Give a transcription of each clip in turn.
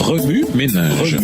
Remue ménage.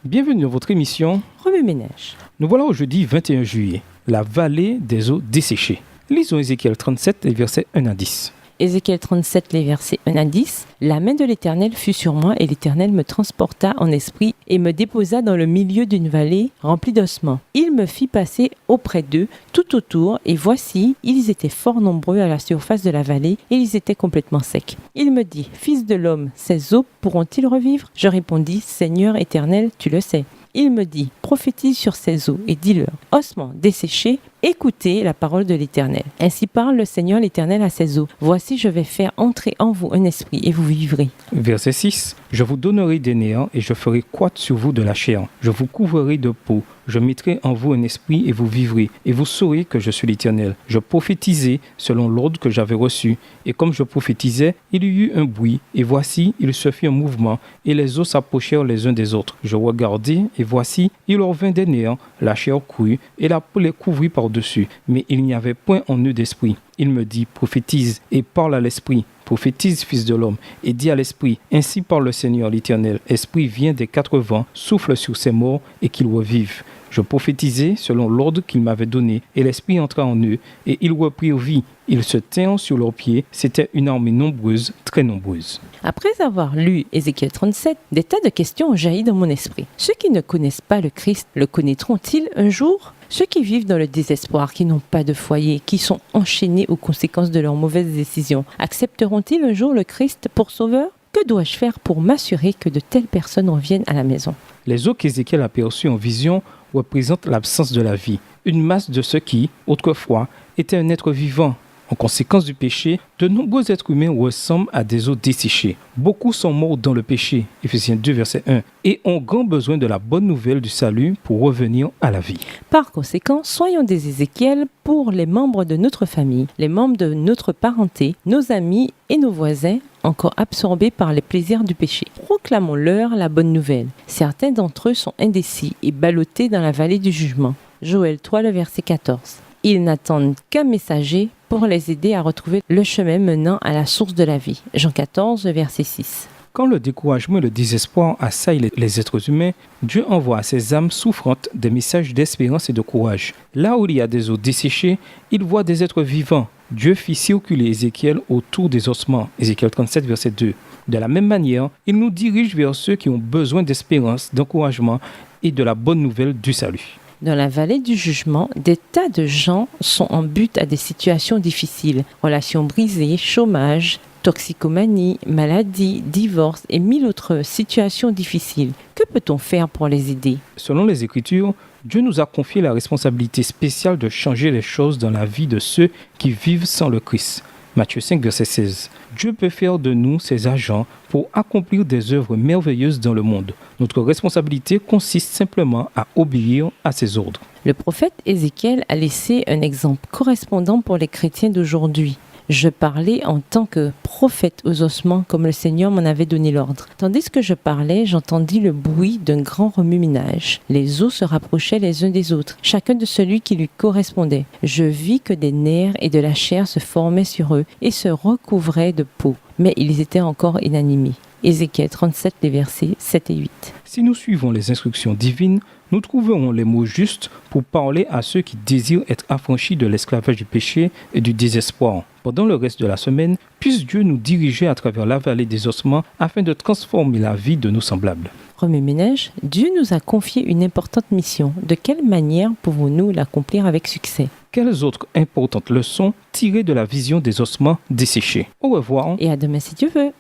Bienvenue dans votre émission Remue ménage. Nous voilà au jeudi 21 juillet, la vallée des eaux desséchées. Lisons Ézéchiel 37, les versets 1 à 10. Ézéchiel 37, les versets 1 à 10. La main de l'Éternel fut sur moi et l'Éternel me transporta en esprit et me déposa dans le milieu d'une vallée remplie d'ossements. Il me fit passer auprès d'eux tout autour et voici, ils étaient fort nombreux à la surface de la vallée et ils étaient complètement secs. Il me dit, Fils de l'homme, ces eaux pourront-ils revivre? Je répondis, Seigneur éternel, tu le sais. Il me dit, prophétise sur ces eaux et dis-leur, ossements desséchés, écoutez la parole de l'Éternel. Ainsi parle le Seigneur l'Éternel à ces eaux. Voici, je vais faire entrer en vous un esprit et vous vivrez. Verset 6. Je vous donnerai des néants et je ferai croître sur vous de la chair. Je vous couvrirai de peau. Je mettrai en vous un esprit et vous vivrez. Et vous saurez que je suis l'Éternel. Je prophétisai selon l'ordre que j'avais reçu. Et comme je prophétisais, il y eut un bruit. Et voici, il se fit un mouvement. Et les eaux s'approchèrent les uns des autres. Je regardai et voici, il leur vint des néants. La chair crut et la peau les couvrit par-dessus. Mais il n'y avait point en eux d'esprit. Il me dit, prophétise et parle à l'esprit. Prophétise, fils de l'homme, et dis à l'esprit, ainsi parle le Seigneur l'Éternel. Esprit vient des quatre vents, souffle sur ces morts et qu'ils revivent. Je prophétisai selon l'ordre qu'il m'avait donné, et l'esprit entra en eux, et ils reprirent vie. Ils se tinrent sur leurs pieds, c'était une armée nombreuse, très nombreuse. Après avoir lu Ézéchiel 37, des tas de questions ont jailli dans mon esprit. Ceux qui ne connaissent pas le Christ, le connaîtront-ils un jour? Ceux qui vivent dans le désespoir, qui n'ont pas de foyer, qui sont enchaînés aux conséquences de leurs mauvaises décisions, accepteront-ils un jour le Christ pour sauveur? Que dois-je faire pour m'assurer que de telles personnes reviennent à la maison? Les eaux qu'Ézéchiel a perçues en vision représentent l'absence de la vie, une masse de ce qui, autrefois, était un être vivant. En conséquence du péché, de nombreux êtres humains ressemblent à des eaux desséchées. Beaucoup sont morts dans le péché, Éphésiens 2, verset 1, et ont grand besoin de la bonne nouvelle du salut pour revenir à la vie. Par conséquent, soyons des Ézéchiel pour les membres de notre famille, les membres de notre parenté, nos amis et nos voisins, encore absorbés par les plaisirs du péché. Proclamons-leur la bonne nouvelle. Certains d'entre eux sont indécis et ballottés dans la vallée du jugement. Joël 3, le verset 14. Ils n'attendent qu'un messager pour les aider à retrouver le chemin menant à la source de la vie. Jean 14, verset 6. Quand le découragement et le désespoir assaillent les êtres humains, Dieu envoie à ces âmes souffrantes des messages d'espérance et de courage. Là où il y a des eaux desséchées, il voit des êtres vivants. Dieu fit circuler Ézéchiel autour des ossements. Ézéchiel 37, verset 2. De la même manière, il nous dirige vers ceux qui ont besoin d'espérance, d'encouragement et de la bonne nouvelle du salut. Dans la vallée du jugement, des tas de gens sont en butte à des situations difficiles. Relations brisées, chômage, toxicomanie, maladie, divorce et 1000 autres situations difficiles. Que peut-on faire pour les aider? Selon les Écritures, Dieu nous a confié la responsabilité spéciale de changer les choses dans la vie de ceux qui vivent sans le Christ. Matthieu 5, verset 16. Dieu peut faire de nous ses agents pour accomplir des œuvres merveilleuses dans le monde. Notre responsabilité consiste simplement à obéir à ses ordres. Le prophète Ézéchiel a laissé un exemple correspondant pour les chrétiens d'aujourd'hui. Je parlais en tant que prophète aux ossements comme le Seigneur m'en avait donné l'ordre. Tandis que je parlais, j'entendis le bruit d'un grand remue-ménage. Les os se rapprochaient les uns des autres, chacun de celui qui lui correspondait. Je vis que des nerfs et de la chair se formaient sur eux et se recouvraient de peau, mais ils étaient encore inanimés. Ézéchiel 37, les versets 7 et 8. Si nous suivons les instructions divines, nous trouverons les mots justes pour parler à ceux qui désirent être affranchis de l'esclavage du péché et du désespoir. Pendant le reste de la semaine, puisse Dieu nous diriger à travers la vallée des ossements afin de transformer la vie de nos semblables. Remue ménage, Dieu nous a confié une importante mission. De quelle manière pouvons-nous l'accomplir avec succès? Quelles autres importantes leçons tirer de la vision des ossements desséchés? Au revoir. Et à demain si Dieu veut.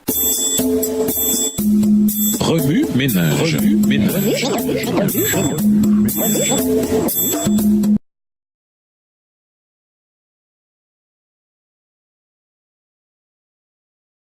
Remue ménage.